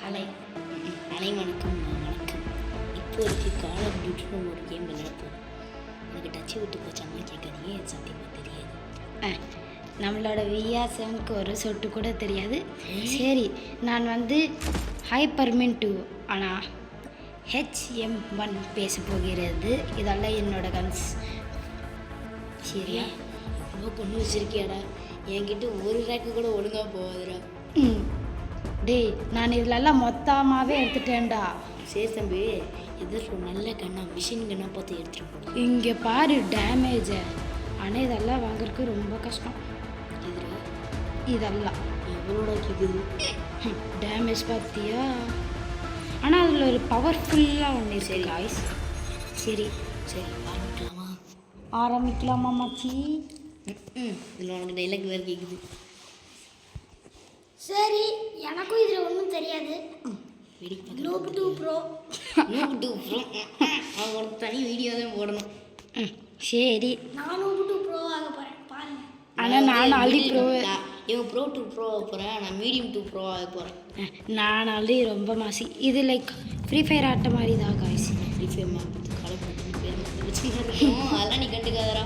அலை அனைவனுக்கும் வணக்கம். இப்போதைக்கு கால் ஆஃப் டியூட்டின்னு ஒரு கேம் விளையாடுவோம். எனக்கு டச்சு விட்டு போச்சாமா கேட்குறீங்க, சத்தியமாக தெரியாது. நம்மளோட VR7க்கு ஒரு சொட்டு கூட தெரியாது. சரி, நான் வந்து ஹைப்பர்மென் 2 ஆனால் HM1 பேச போகிறது. இதெல்லாம் என்னோட கன்ஸ். சரியா? ரொம்ப பொண்ணு வச்சிருக்கியாடா. என்கிட்ட ஒரு ரேக்கு கூட ஒழுங்காக போகாதுடா. டேய், நான் இதிலெல்லாம் மொத்தமாகவே எடுத்துட்டேன்டா. சரி தம்பி, எதிர்ப்பு நல்ல கண்ணா மிஷின் கண்ணா பார்த்து எடுத்துகிட்டு போடும். இங்கே பாரு டேமேஜை. ஆனால் இதெல்லாம் வாங்குறதுக்கு ரொம்ப கஷ்டம். எதிரா இதெல்லாம் எவ்வளோட கேட்குது டேமேஜ் பார்த்தியா? ஆனால் அதில் ஒரு பவர்ஃபுல்லாக ஒன்று இருக்கு சரி. காய்ஸ். சரி சரி, ஆரம்பிக்கலாமா? ஆரம்பிக்கலாமா மச்சி? இதில் உனக்கு டைலாக் வேறு கேட்குது. சரி, எனக்கும் இதில் ஒன்றும் தெரியாது. Noob to pro. அவங்களுக்கு தனி வீடியோ தான் போடணும். சரி, நான் நூப் டூ ப்ரோ ஆக போகிறேன், பாருங்க. ஆனால் நான் ஆல்ரெடி ப்ரோ. இவன் ப்ரோ 2 ப்ரோ ஆக போகிறேன், நான் மீடியம் 2 ப்ரோ ஆக போகிறேன். நான் ஆல்ரெடி ரொம்ப மாசி. இது லைக் ஃப்ரீ ஃபயர் ஆட்ட மாதிரி தான் காய்ஸ். ஃப்ரீ ஃபயர் மாற்றி கலப்பு பேர் வச்சுன்னு இருக்கும். அதெல்லாம் நீ கண்டுக்காதரா.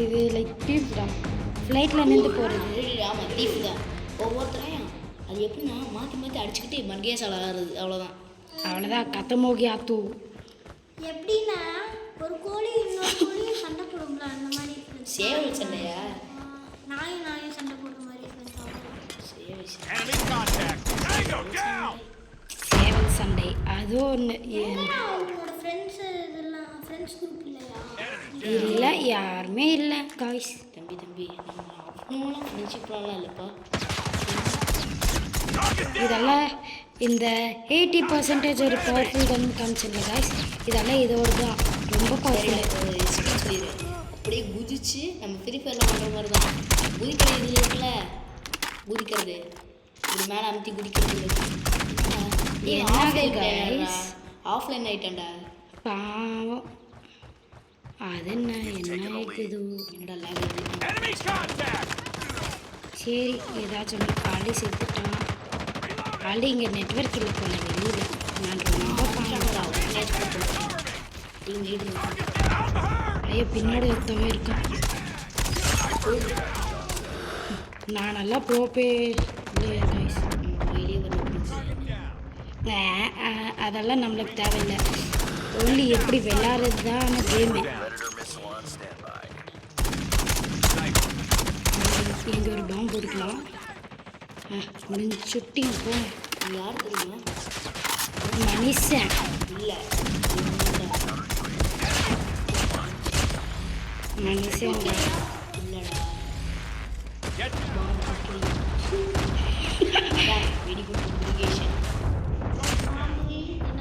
இது லைக் டீப் தான், ஃப்ளைட்டில் நின்று போகிறது. ஆமாம், தீஃப் தான். ஒவ்வொருத்தரையும் அது எப்படின்னா மாற்றி மாற்றி அடிச்சுக்கிட்டு மண்கேஸ் ஆகிறது, அவ்வளோதான். அவ்வளோதான், கத்தமோகி ஆத்து. எப்படின்னா ஒரு கோழி இன்னொரு கோழியும் சண்டை போடுங்களா, அந்த மாதிரி friends. சேவல் சண்டையா? நாயும் சண்டை போடுற மாதிரி friends அவ்வளவுதான். சேவல் சண்டை அது ஒன்று. என்னடா உங்களோட ஃப்ரெண்ட்ஸ் இதெல்லாம் ஃப்ரெண்ட்ஸ் குரூப் இல்லையா? இல்லை, யாருமே இல்லை காய்ஸ். தம்பி நம்ம அவ்வளோலாம் ஃப்ரெண்ட்ஷிப்லாம் இல்லைப்பா. இதெல்லாம் இந்த 80% ஒரு பவர்ஃபுல் கன் காமிச்சிருங்க காய்ஸ். இதெல்லாம் இதோடு தான் ரொம்ப பவர்ஃபுல். எக்ஸ்பீரியன்ஸ் போயிரு. அப்படியே குதிச்சு நம்ம ஃப்ரீ ஃபயர்லாம் பண்ணுற மாதிரி தான். குதிக்கிறது இதில் இருக்குல்ல, குதிக்கிறது இது மேலே அமுத்தி குதிக்கிறது. என்ன guys? ஆஃப்லைன் ஆயிட்டேன்டா. பாவம். அது என்ன இருக்குது? என்னடா லேக்? சரி, ஏதாச்சும் ஒன்று காலி சேர்த்துட்டான். ஆல்ரெடி இங்கே நெட்ஒர்க் இல்லை போல வெளியில். நான் ரொம்ப பாவம். டீம் லீடர் ஐயோ, பின்னாடி ஒருத்தவங்க இருக்கான். நான் நல்லா ப்ரோப்பே கைஸ். வெளியே வர அதெல்லாம் நம்மளுக்கு தேவையில்லை. ஒன்லி எப்படி விளையாடுறது தான் கேமு. இங்கே ஒரு பாம்பு கொடுக்கலாம். முடிஞ்சு சுட்டிங்க போ. யார் தெரியுமா? மனுஷன் இல்லை, மனுஷன் இல்லைடா. வெடிகுண்டு முருகேஷன்.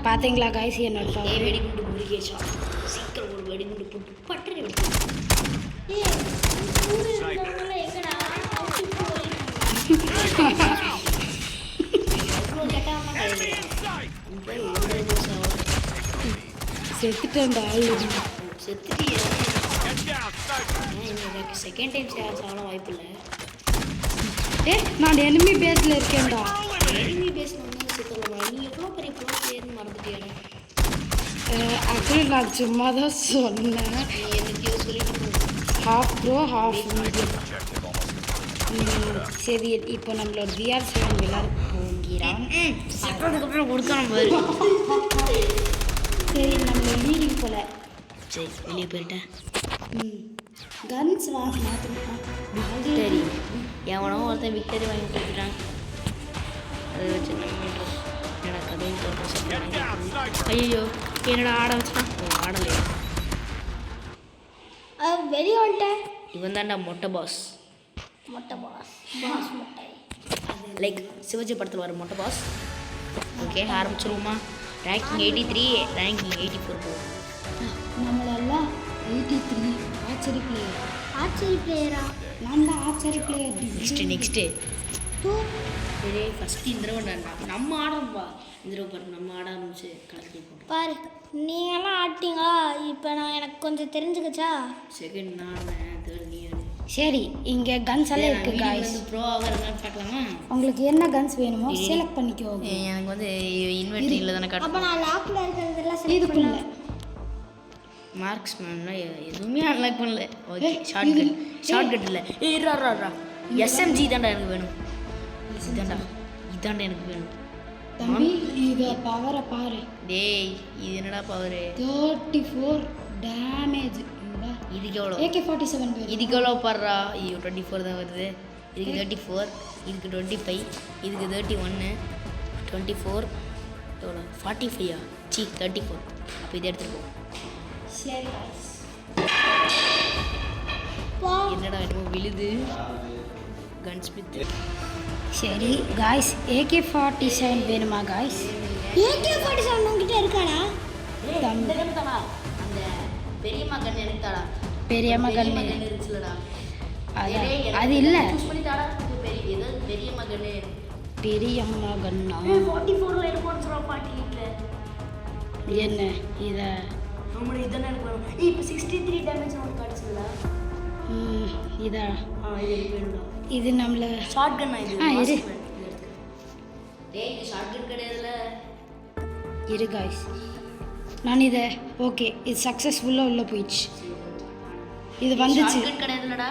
பார்த்தீங்களா காய்ஸ் என்னோட பவர்? வெடிகுண்டு முருகேஷா, சீக்கிரம் ஒரு வெடிகுண்டு போட்டு பட்டறை வெடிச்சு. ஏய், ஊர் இருக்கிறவங்கள எங்கடா அவுட் போறீங்க? அவ்வளோ கட்டாமல் கிடையாது. உன் பேர் ஒரு நிமிஷம் செத்துட்டேன் ஆல்ரெடி. செத்துட்டியா? எனக்கு செகண்ட் டைம் சாவலாம் வாய்ப்பு இல்லை. நான் எனிமி பேஸில் இருக்கேன்டா. எனிமி பேசணும்னா செத்துடலாம். நீ எவ்வளோ பெரிய ப்ளோ பிளேயர்னு மறந்துட்டியாடா. ஆக்சுவலி நான் சும்மா தான் சொன்னேன். நீ எனக்கு சொல்லிட்டு ஹாஃப் ப்ரோ ஹாஃப் மீடியம். சரி, இப்போ நம்மளோட VR7 விளையாட போகிறான். செத்ததுக்கப்புறம் கொடுக்கணும் பாரு. சரி, நம்ம லீடிங் போல. சரி, வெளியே போயிட்டேன். கன்ஸ் வாங்க மாற்றணும். விக்டரி எவனோ ஒருத்தன் விக்டரி வாங்கி கொடுத்துட்டான். அதை வச்சு நம்ம என்னடா கதையும் தோற்றம். ஐயோ, என்னடா ஆட வச்சுட்டான். ஆடலையா? வெளியே வந்துட்டேன். இவன் தான்டா மொட்டை பாஸ். மொட்டை பாஸ் பாஸ் மொட்டை. லைக் சிவஜி படத்தில் வர மொட்டை பாஸ். ஓகே, ஆரம்பிச்சிருவோமா? ரேங்கிங் 83, ரேங்கிங் 84 போகும். நம்மளெல்லாம் 83 ஆச்சரி பிளேயர். ஆச்சரி பிளேயரா? நான் தான் ஆச்சரி பிளேயர். Next two. சரி, ஃபஸ்ட்டு இந்த தடவை நம்ம ஆடுறோம்ப்பா. இந்த தடவை பாரு, நம்ம ஆட ஆரம்பிச்சு கலக்கி போட்டோம். பாரு, நீங்கெல்லாம் ஆட்டிங்களா? இப்போ நான் எனக்கு கொஞ்சம் தெரிஞ்சுக்கிச்சா? செகண்ட் நான் ஆடுறேன், தேர்ட் நீ ஆடு. சரி இங்கே கன்ஸ் எல்லாம் இருக்கு காய்ஸ். ப்ரோ ஆகிறதுனால பார்க்கலாமா? உங்களுக்கு என்ன கன்ஸ் வேணுமோ செலக்ட் பண்ணிக்கோ. எனக்கு வந்து இன்வெர்டரியில் தானே அப்போ காட்டுறேன். நான் லாக்கில் இருக்கிறதெல்லாம் செலக்ட் இதுக்குள்ள மார்க்ஸ்மேன்லாம் எதுவுமே அன்லாக் பண்ணல. ஓகே ஷார்ட் கட் இல்லை. எஸ்எம்ஜி தான்டா எனக்கு வேணும். இதாண்டா எனக்கு வேணும். தம்பி இத பவரை பாரு. டேய் இது என்னடா பவரு? 34 டேமேஜ். இதுக்கு எவ்வளோ? AK-47 பேர். இதுக்கு எவ்வளோ பாடுறா? ஐயோ 24 தான் வருது. இதுக்கு 34, இதுக்கு 25, இதுக்கு 31, 24 எவ்வளோ? 45 சி 34. அப்போ இதை எடுத்துகிட்டு போ. சரி guys. என்னடா என்னமோ விழுது கன் ஸ்மித். சரி காய்ஸ் AK-47 வேணுமா காய்ஸ்? AK-47 உங்ககிட்ட இருக்காடா? அந்த பெரியம்மா கன் எனக்கு தாடா. பெரியம்மா கன் இருந்துச்சுலடா. அது இல்லை. பெரியம்மா கன்னு. பெரியம்மா கன்னா 44ல எடுப்போம்னு சொல்றா 48ல. என்ன இத நம்ம இதானே எனக்கு வேணும். இப்போ 63 டேமேஜ் நமக்கு கிடைச்சதுடா. இதா இது எனக்கு வேணும்டா. இது நம்மள ஷார்ட் கன் இது. இரு டேய் இது ஷார்ட் கன் கிடையாதுல. இரு காய்ஸ் நான் இதை ஓகே இது சக்ஸஸ்ஃபுல்லாக உள்ளே போயிடுச்சு. இது வந்துச்சு. ஷார்ட் கன் கிடையாதுலடா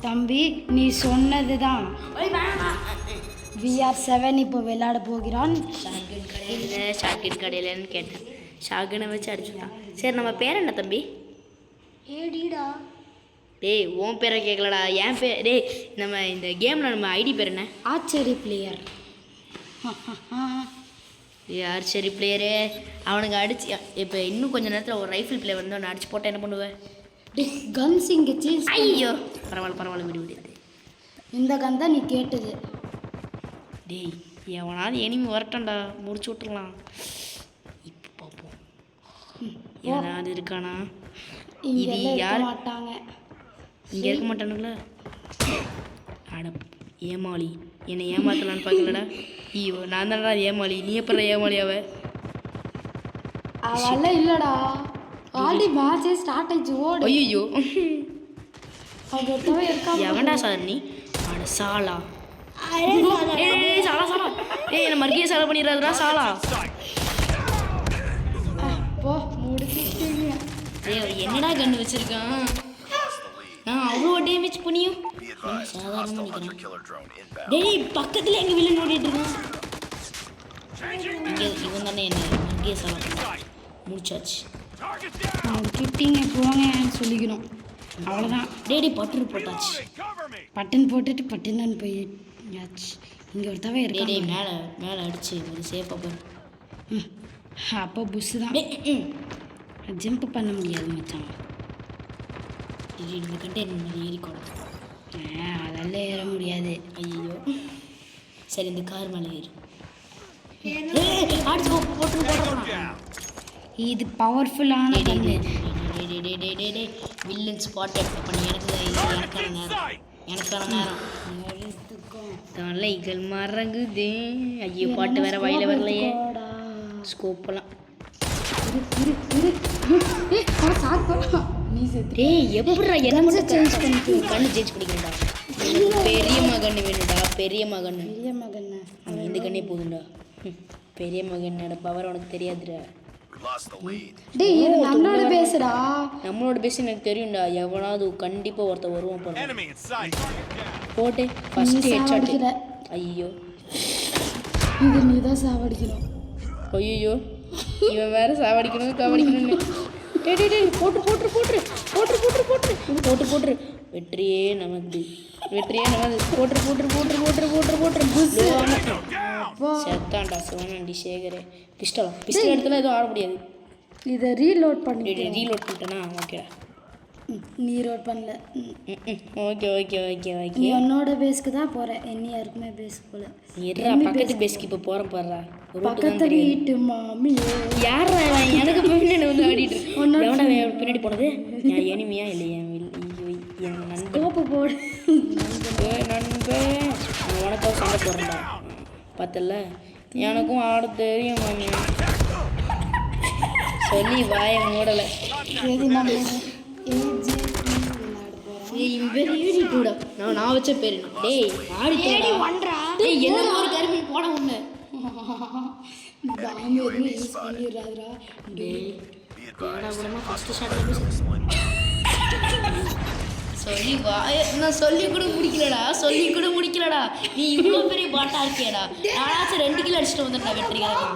தம்பி நீ சொன்னது தான். VR7 இப்போ விளையாட போகிறான். ஷார்ட் கன் கடையிலன்னு கேட்டேன். ஷார்ட் கனை வச்சு அடிச்சுட்டான். சரி நம்ம பேர் என்ன தம்பி? ஏடிடா. டேய் உன் பேரை கேட்கலடா என் பேர். டேய் நம்ம இந்த கேமில் நம்ம ஐடி பேர் என்ன? Archery player. Archery player. அவனுக்கு அடிச்சு இப்போ இன்னும் கொஞ்சம் நேரத்தில் ஒரு ரைஃபிள் பிளேயர் வந்து அவனை அடிச்சு போட்டால் என்ன பண்ணுவேன்? கன்ஸ் இங்கே சேஞ்ச். ஐயோ பரவாயில்ல விடு. இந்த கன் தான் நீ கேட்டது. டேய் எவனாவது எனிமி வரட்டண்டா முடிச்சு விட்டுருலாம். இப்போ பார்ப்போம் யாராவது இருக்கானா? இது யார்? மாட்டாங்க இங்கே இருக்க மாட்டானுங்களா? அட ஏமாளி என்னை ஏமாத்தலான்னு பார்க்கலடா. ஐயோ நான் தானடா ஏமாளி. நீ எப்படா ஏமாளி? அவெல்லாம் இல்லைடா ஆல்ரெடி மேட்சே ஸ்டார்ட் ஆயிடுச்சு. ஓடு. ஐயோ அவன் இருக்கான். எவன்டா சார் நீ? அட சாலா. ஏய் சாலா ஏய் என்ன மறுபடியும் சாலா பண்ணிடுறாதுடா சாலா. போ முடிச்சிட்டீங்க. ஏய் என்னடா கன்று வச்சிருக்கான்? அவ்வளோ டேமேஜ் பண்ணியும் சாதாரணமாக நிற்கிறான். டேய் பக்கத்தில் எங்கள் வில்லன் ஓடிட்டு இருக்கான். இங்கே இவன் தானே என்ன மறுபடியே சாலா பண்ண முடிச்சாச்சு. முடிச்சுட்டீங்க போங்கன்னு சொல்லிக்கணும். அவ்வளோதான். டேடி பட்டு போட்டாச்சு. பட்டன் போட்டுட்டு பட்டுன்னு போயாச்சு. இங்கே ஒரு தவிர டேடி இருக்கு. மேலே அடிச்சு ஒரு சேஃபாக போய். அப்போ புஷ் தான். ஜம்ப் பண்ண முடியாது மச்சான். இந்த கண்டெய்னர் ஏறி கொடுத்து அதெல்லாம் ஏற முடியாது. ஐயோ சரி இந்த கார் மேலே ஏறு. அடிச்சு போட்டு இது பவர்ஃபுல்லான கண்ணு. Villain spotted. அப்போ எனக்கான நேரம் தலைகள் மறங்குது. ஐயோ பாட்டு வேற வாயில வரலையே. ஸ்கோப்பெல்லாம் டேய் எப்படிடா என்ன சேஞ்ச் பண்ணிட்டு கண்ணு சேஞ்ச் பண்ணிக்கிறேன்டா. பெரிய மகன் வேணும்டா. பெரிய மகன் இந்த கண்ணே போதும்டா. பெரிய மகனோட பவர் உனக்கு தெரியாதுடா. டேய் இது நம்மளோட பேசுடா. நம்மளோட பேச எனக்கு தெரியும்டா. எவனாவது கண்டிப்பாக ஒருத்தர் வருவான் போட்டு ஃபர்ஸ்ட் ஹெட்ஷாட். ஐயோ இது நீ தான் சாவடிக்கணும். ஐயோ இவன் வேற சாவடிக்கணும்னு டேய் போட்டு வெற்றியே நமது செத்தான்டா சிவனாண்டி சேகரே. பிஸ்டல் எடுத்துல எதுவும் ஆட முடியாது. இதை ரீலோட் பண்ணி பண்ணிட்டேனா? ஓகேடா நீ ரோட் பண்ணல. ஓகே நீ என்னோட பேஸ்க்கு தான் போகிறேன். என்ன யாருக்குமே பேஸ்க்கு போல. எட்ரா பக்கத்து பேஸ்க்கு இப்போ போகிறேன் பாடுறா. பக்கத்து வீட்டு மாமி யாரா எனக்கு பின்னாடி வந்து ஆடிட்டு எவனா பின்னாடி போனது? என் எனிமியா இல்லை என் நண்பன். கோப்பு போடு நண்பன் நான் உனக்காக சண்டை போடுறேன்டா. பார்த்தல எனக்கும் ஆட தெரியும் மாமி சொல்லி வாயை மூடலை. ஏய் இவன் பேர் ஏடி கூட நான் வச்ச பேர் டேய் ஆடி ஏடி ஒன்றா டேய் என்ன ஒரு கருமி போட உன்ன பாம்பு எதுவும் யூஸ் பண்ணிடுறாதுரா. டேய் ஏடா கூடமா ஃபர்ஸ்ட் ஷாட்ல சொல்லி நான் சொல்லி கூட முடிக்கலடா நீ இவ்வளோ பெரிய பாட்டா இருக்கியடா நானாச்சும் 2 கிலோ அடிச்சுட்டு வந்துட்டா வெற்றிகரமா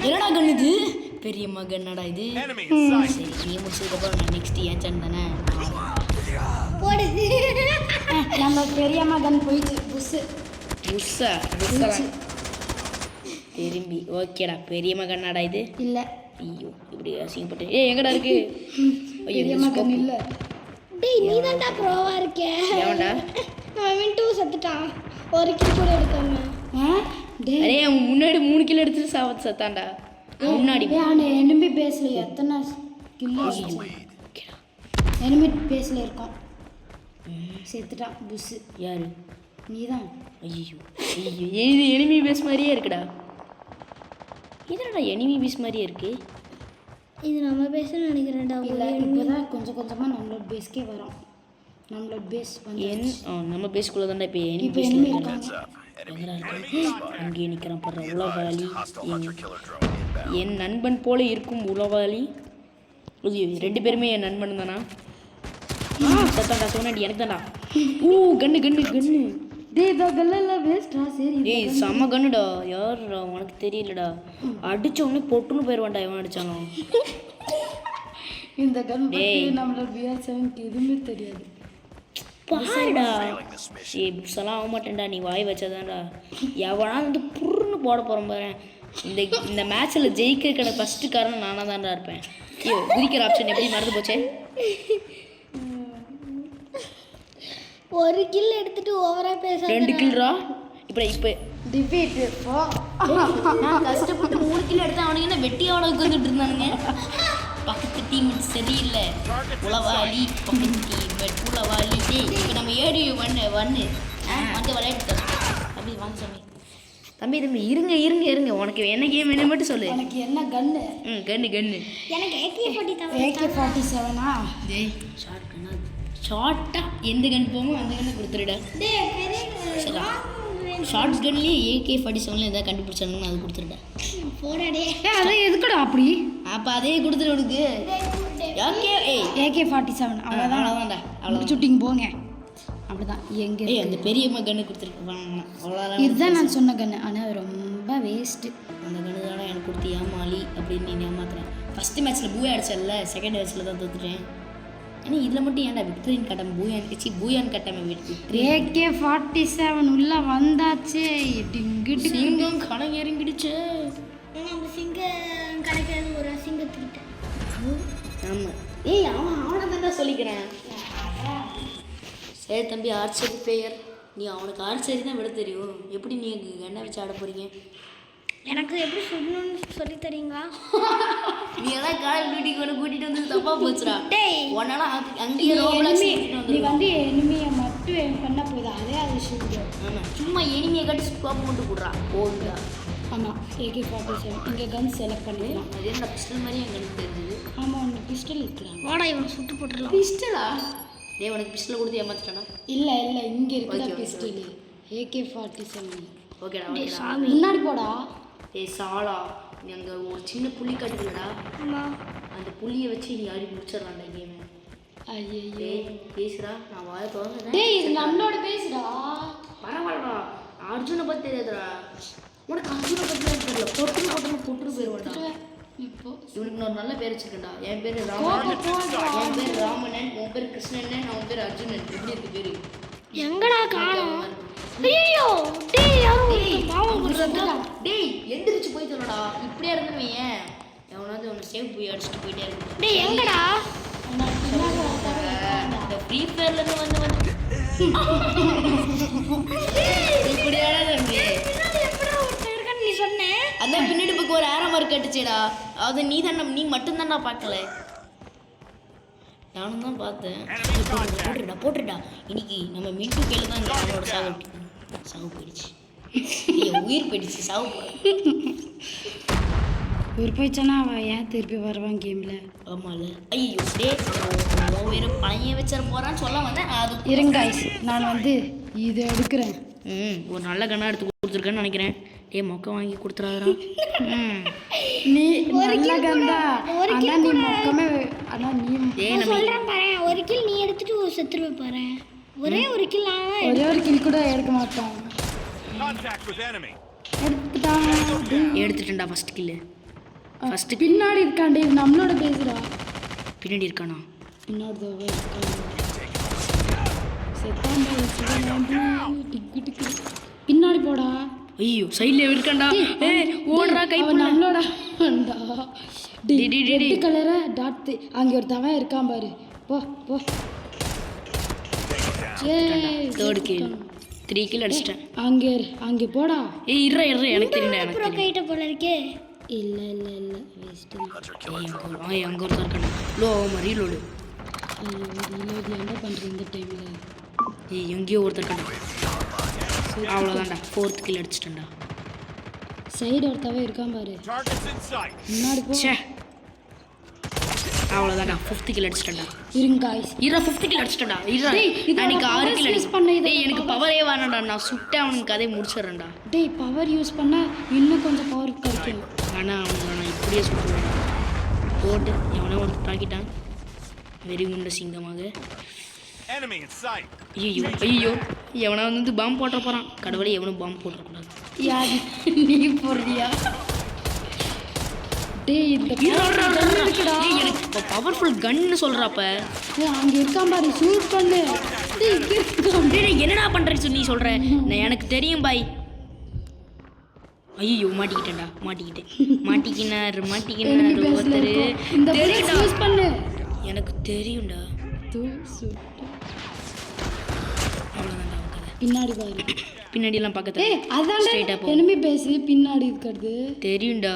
என்னடா கன் இது பெரிய மகன்னடா இது சரி நீ முடிச்சதுக்கப்புறம் நான் நெக்ஸ்ட் ஏன் சன் தானே போடுது நம்ம பெரிய மகன் போயிட்டு புஸ்ஸா திரும்பி ஓகேடா பெரிய மகன்னாடா இது இல்லை ஐயோ இப்படி அசிங்கப்பட்டு எங்கடா இருக்கு பெரிய மகன் இல்லை. டேய் நீ தான்டா ப்ரோவா இருக்கே ஏன்டா அவன் மின்ட்டு செத்துட்டான் ஒரு கில் கூட எடுக்காம டேய் அரே அவன் முன்னாடி 3 கிலோ எடுத்துட்டு சத்தான்டா முன்னாடி அவன் எனிமி பேஸ்ல எத்தனை கிலோ எனிமி பேஸ்ல இருக்கான் செத்துட்டான் புஸ். யாரு நீதான். ஐயோ இது எனிமி பேஸ் மாதிரியே இருக்குடா இதனடா எனிமி பேஸ் மாதிரியே இருக்கு இது நம்ம பேச நினைக்கிறேன்டா இல்லை இப்போதான் கொஞ்சம் கொஞ்சமாக நம்மளோட பேஸ்க்கே வரோம். நம்மளோட பேஸ் வந்து நம்ம பேஸ்க்குள்ள தான்டா இப்போ எனிமி இப்போ பேஸ் எனிமி இருக்காங்க. எங்கடா இருக்கு அங்கேயே நிற்கிறான் படுற உளவாளி என் நண்பன் போல இருக்கும் உளவாளி ஐயோ 2 பேருமே என் நண்பன் தானா சத்தாண்டா சொன்னாடி எனக்கு தான்டா கண்ணு டேய் இதோ கல்லெல்லாம் வேஸ்டா. சரி டேய் செம்ம கண்ணுடா யாருடா உனக்கு தெரியலடா அடிச்ச உடனே பொட்டுன்னு போயிடுவான்டா இவன் அடிச்சானோ இந்த கன் பத்தி நம்மளோட BR7க்கு எதுவுமே தெரியாது. பாருடா ஏய் புதுசெல்லாம் ஆக மாட்டேன்டா நீ வாய் வச்சாதான்டா எவனா வந்து புருன்னு போட போகிறோம் பாரு இந்த மேட்ச்சில் ஜெயிக்கிறதுக்கான ஃபஸ்ட்டு காரணம் நானாக தான்டா இருப்பேன். ஐயோ குதிக்கிற ஆப்ஷன் எப்படி மறந்து போச்சே ஒரு கில் எடுத்துட்டு ஓவரா பேச 2 கில்ரா இப்போ டிஃபீட் நான் கஷ்டப்பட்டு 3 கிலோ எடுத்தேன் அவனுக்கு என்ன வெட்டியோட உட்காந்துட்டு இருந்தானுங்க பக்கத்து டீம் சரியில்லை உளவாளி பக்கத்து டீம் உளவாளி டேய் இப்போ நம்ம ஏடி வந்து விளையாட்டு தம்பி வாங்க தம்பி இருங்க உனக்கு என்ன கேம் என்ன மட்டும் சொல்லு எனக்கு என்ன கன்னு? கன்னு எனக்கு AK-47 டேய் ஷார்ட்டா எந்த கன் போமோ அந்த கன்னு கொடுத்துருடா டேய் பெரிய ஷார்ட் கன்லேயே AK-47 எதாவது கண்டுபிடிச்சானுங்கன்னு அது கொடுத்துருடா போடா டேய் அதான் எதுக்குடா அப்படி? அப்போ அதே கொடுத்துரு உனக்கு AK-47 அவ்வளோதான்டா ஷூட்டிங் போங்க அப்படிதான். எங்க அந்த பெரிய கன்று கொடுத்துருக்கேன் அவ்வளோதான் இதுதான் நான் சொன்ன கன்னு. ஆனால் ரொம்ப வேஸ்ட்டு. அந்த கன்று தானே எனக்கு கொடுத்து ஏமாளி அப்படின்னு நீ ஏமாத்துறேன். ஃபஸ்ட்டு மேட்ச்சில் பூயா அடிச்சல செகண்ட் மேட்ச்சில் தான் தோத்துட்டேன். ஏன்னா இதில் மட்டும் ஏன்டா விக்டரின் கட்டம் பூயான் கட்டாம விக்டரி AK-47 உள்ள வந்தாச்சு. டிங்கிட்டு சிங்கம் கணக்கு இறங்கிடுச்சு. நம்ம சிங்கம் கிடைக்கிறது ஒரு சிங்கத்துக்கிட்ட. ஆமாம் ஏய் அவனை தான் சொல்லிக்கிறேன். சரி தம்பி ஆர்ச்சரி பிளேயர் நீ அவனுக்கு ஆர்ச்சரி தான் விட தெரியும். எப்படி நீ என்ன வச்சு ஆட போகிறீங்க? எனக்கு எப்படி சொல்லணும்னு சொல்லி தரீங்களா? நீ எல்லாம் கால் டியூட்டிக்கு ஒன்று கூட்டிகிட்டு வந்து தப்பாக போச்சுடா. டேய் உன்னால அங்கேயே நீ வந்து எனிமியை மட்டும் பண்ண போகுது அதே அது ஷூட். ஆமாம் சும்மா எனிமையை கட்டி ஸ்கோப் போட்டு போடுறா போடுடா. ஆமாம் AK-47 இங்கே கன் செலக்ட் பண்ணிக்கலாம். அது என்ன பிஸ்டல் மாதிரி எங்களுக்கு தெரிஞ்சுது. ஆமாம் ஒன்று பிஸ்டல் இருக்கிறாங்க. வாடா இவனை சுட்டு போட்டுடலாம். பிஸ்டலா? டேய் உனக்கு பிஸ்டல் கொடுத்து ஏமாத்திட்டானா? இல்லை இங்கே இருக்குதா பிஸ்டல் AK-47. ஓகேடா முன்னாடி போடா. ஏய் சாலா நீ அங்கே ஒரு சின்ன புள்ளி கட்டுலடா அந்த புள்ளியை வச்சு நீ ஆடி முடிச்சிடலாம்டா கேமு. ஐயோ டேய் பேசுடா நான் வாய திறந்துட்டேன். டேய் இது நம்மளோட பேசுடா. பரவாயில்லடா அர்ஜுனை பற்றி தெரியாதுடா உனக்கு அர்ஜுனை பற்றி தெரியல பொட்டு போயிடுவாடா. இப்போ இவனுக்கு நான் நல்ல பேர் வச்சிருக்கேன்டா. என் பேர் ராமனன் உன் பேர் கிருஷ்ணன் அவன் பேர் அர்ஜுனன். எப்படி இருக்கு பேரு? எங்கடா காணோம்? ஐயோ டேய் யாரும் பாவம் குடுறடா. டேய் எந்திரிச்சு போய் சொல்லடா. இப்படியே இருந்தவன் ஏன் எவனாவது அவனை சேவ் போய் அடிச்சுட்டு போயிட்டே இருக்கு. டேய் எங்கடா? இந்த ஃப்ரீ ஃபயர்லேருந்து வந்து இப்படியாடா தம்பி நீ சொன்ன அதான் பின்னாடி பக்கம் ஒரு ஆரோ மார்க் கட்டுச்சேடா. அது நீ மட்டும்தான்டா பார்க்கல நானும் தான் பார்த்தேன். போட்டுடா இன்னைக்கு நம்ம மின்ட்டு கேளு தான் இந்த அவனோட சாவு போயிடுச்சு. உயிர் போயிடுச்சு சாவு இவர் போயிடுச்சானா அவன் ஏன் திருப்பி வருவான் கேமில்? ஆமால. ஐயோ டே வேறு பையன் வச்சிட போகிறான்னு சொல்ல வந்தேன். அது இருங்க guys, நான் வந்து இதை எடுக்கிறேன். ஒரு நல்ல கண்ணா எடுத்து கொடுத்துருக்கேன்னு நினைக்கிறேன். டே மொக்க வாங்கி கொடுத்துறாதா. நீ நல்ல கண்டா ஆனால் நீ மொக்கமே ஆனால் நீ நான் சொல்றேன் பாரு, ஒரு கில் நீ எடுத்துட்டு செத்துருவே பாரு. ஒரே ஒரு கில் நான் ஒரே ஒரு கில் கூட எடுக்க மாட்டான். எடுத்துட்டேன்டா ஃபர்ஸ்ட் கில்லு. ஃபர்ஸ்ட் பின்னாடி இருக்காண்டே, இது நம்மளோட பேசுறா. பின்னாடி இருக்கானா? பின்னாடி பின்னாடி போடா. ஐயோ சைடில் இருக்காண்டா. ஓடுறா கை நம்மளோட ரெட் கலரா டாட் அங்கே ஒரு தவன் இருக்கான் பாரு. போ போ. தேர்ட் கில் 3 கில் அடிச்சிட்டேன். அங்கே போடா. இரு எனக்கு தெரியல. எனக்கு ப்ரோ கைட்ட போல இருக்கே. இல்லை வேஸ்ட். அங்கே ஒருத்தர் இருக்காண்டா. லோ ரீலோடு. ஐயோ ரீலோடு என்ன பண்ணுறேன் இந்த டைமில்? எங்கேயோ ஒருத்தர் இருக்காண்டா. அவ்வளோதான்டா 4th கில் அடிச்சிட்டேன்டா. சைடு ஒருத்தவன் இருக்கான் பாரு. முன்னாடி போ. அவ்வளோதான்டா 5th கில் அடிச்சிட்டேன்டா. இருங்க guys. 5th kill அடிச்சிட்டேன்டா. எனக்கு 6 கில் யூஸ் எனக்கு பவரே வேணாம்டா. நான் சுட்டேன் அவனுக்கு கதையை முடிச்சிடுறேன்டா. டேய் பவர் யூஸ் பண்ணால் இன்னும் கொஞ்சம் பவர் கிடைக்கும். ஆனால் அவனை நான் இப்படியே சுட்டுவேன். போட்டு எவனோ ஒருத்தர் தாக்கிட்டான் வெறி உண்ட சிங்கமாக. ஐயோ எவனா வந்து பாம்பு போட்ட போகிறான். கடவுளே எவனும் பாம்பு போட்டுறக்கூடாது. யாரு நீ போடுறியா? டேய் இந்த எனக்கு பவர்ஃபுல் கன்னு சொல்கிறாப்ப. அங்கே இருக்கான் பாரு, ஷூட் பண்ணு. டேய் என்னடா பண்ணுறேன்னு சொல்லி சொல்கிறேன். நான் எனக்கு தெரியும் பாய். ஐயோ மாட்டிக்கிட்டேன்டா. மாட்டிக்கினார் ஒருத்தர். யூஸ் பண்ணு. எனக்கு தெரியும்டா. பின்னாடி பாரு. பின்னாடியெல்லாம் பக்கத்துல. அதான் எனிமி பேஸ் பின்னாடி இருக்கிறது தெரியும்டா.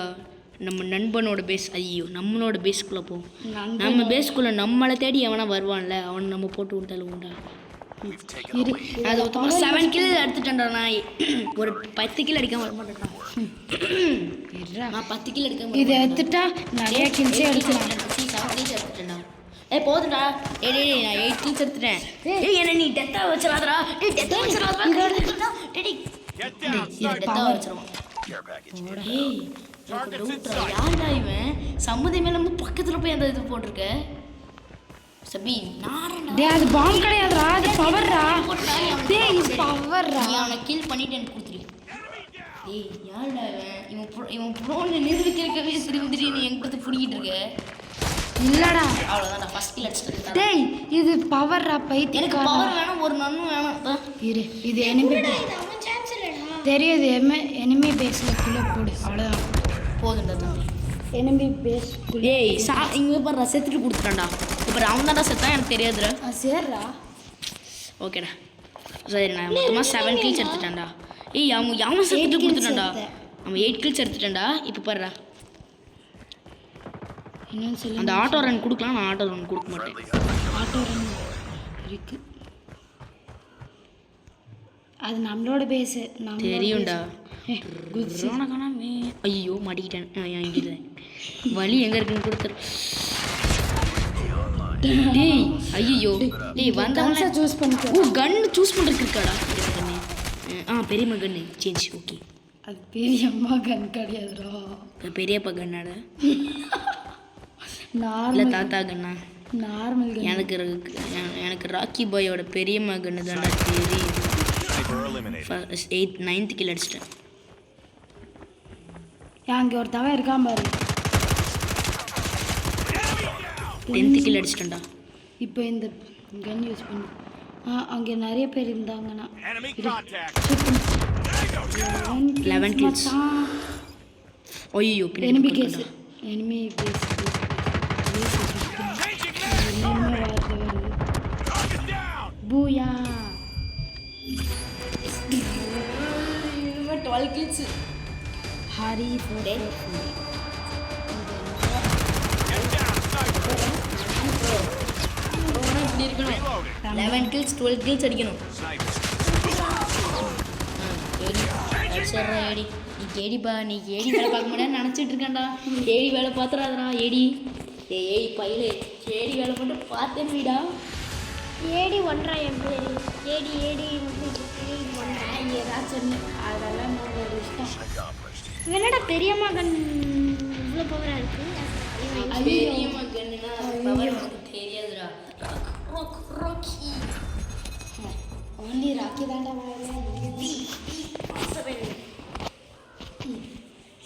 நம்ம நண்பனோட பேஸ். ஐயோ நம்மளோட பேஸ்க்குள்ளே போ. நம்ம பேஸ்க்குள்ளே நம்மளை தேடி எவனா வருவான்ல, அவனை நம்ம போட்டு விட்டாலும்டா. அது 7 கில் எடுத்துட்டேன்டா. நான் ஒரு 10 கில் அடிக்காம வர மாட்டேன்டா. நான் 10 கில் எடுக்காம இதை எடுத்துட்டா நிறைய கில்ஸே எடுக்கலாம். 7 கில்ஸ் எடுத்துட்டேன்டா. போதும்டா. நான் 8 கில்ஸ் எடுத்துட்டேன். என்ன நீ டெத்தாக வச்சிடாதடா. டெத்தாக வச்சிடாதடா. யாருடா இவன்? சம்மதி மேல பக்கத்துல போய் அந்த இது போட்டிருக்க சபி. அது பாம்பு கிடையாதுடா, அது பவர்ரா. டேய் இது பவர்ரா. நீ அவனை கில் பண்ணிட்டு எனக்கு கொடுத்துரு. டேய் யாருடா இவன் ப்ரோன்னு நிரூபிக்கிறக்கவே திரும்பி நீ எங்கிட்ட பிடிக்கிட்டு இருக்க. இல்லடா அவ்வளோதான் ஃபர்ஸ்ட் கில் அடிச்சிட்டேன். டேய் இது பவர்ரா பைத்தியம். எனக்கு பவர் வேணும், ஒரு நன்னும் வேணும். இரு இது எனிமி தெரியுது. எனிமி பேஸ்ல குள்ள போடு. அவ்வளோதான் போதும்டா தம்பி. Enemy base. ஏய் இங்கே பாரு செத்துட்டு கொடுத்துட்டான்டா. இப்போ அவன் தான்டா செத்தான், எனக்கு தெரியாதுடா. சரிடா ஓகேடா. சரி நான் மொத்தமாக 7 கில்ஸ் எடுத்துட்டான்டா. அவன் செத்துட்டு கொடுத்துட்டான்டா. அவன் 8 கில்ஸ் எடுத்துட்டான்டா. இப்போ பாருடா என்னன்னு சொல்லி அந்த ஆட்டோ ரன் கொடுக்கலாம். நான் ஆட்டோ ரன் கொடுக்க மாட்டேன். ஆட்டோ ரன் இருக்கு, அது நம்மளோட பேஸ். தெரியும்டா. ஐயோ மாட்டிக்கிட்டேன். இங்கே வலி எங்கே இருக்குன்னு கொடுத்துரு. டேய் ஐயோ டேய் வந்தவங்க சூஸ் பண்ணிக்கோ. கன் சூஸ் பண்ணுறதுக்கு இருக்காடா கண்ணு. பெரியம்மா கண்ணு சேஞ்ச். ஓகே அது பெரியம்மா கன் கிடையாதுடா. பெரியப்பா கண்ணாடா. நார்மல் தாத்தா கண்ணா. நார்மல் கன். எனக்கு ராக்கி பாயோட பெரியம்மா கண்ணு தான்டா தெரியும். 9th கில் அடிச்சிட்டேன். அங்கே ஒரு தவன் இருக்கான் பாரு. 10th kill அடிச்சிட்டேன்டா. இப்போ இந்த கன் யூஸ் பண்ணு. அங்கே நிறைய பேர் இருந்தாங்கன்னா 11 கில்ஸ். ஐயோ எனிமி கேஸ். Enemy base. பூயா 12 kills. ஹரி 11 kills 12 kills அடிக்கணும். சரிடா ஏடி நீ கேடிப்பா நீ ஏடி வேலை பார்க்க முடியாது நினச்சிட்டு இருக்கேன்டா ஏடி வேலை பார்த்துறாதடா ஏடி ஏடி பையிலே ஏடி வேலை மட்டும் பார்த்தேன் வீடா ஏடி ஒன்றா என் பேர் ஏடி ஏடி ஒன்றா ஏதாச்சும் அதெல்லாம் நம்மளோட இஷ்டம். என்னடா பெரியம்மா கண் இவ்வளோ பவராக இருக்கு பெரியம்மா கண்ணுனா பவர் உனக்கு தெரியாதுடா ராக்கி ஒன்லி ராக்கி தாண்டா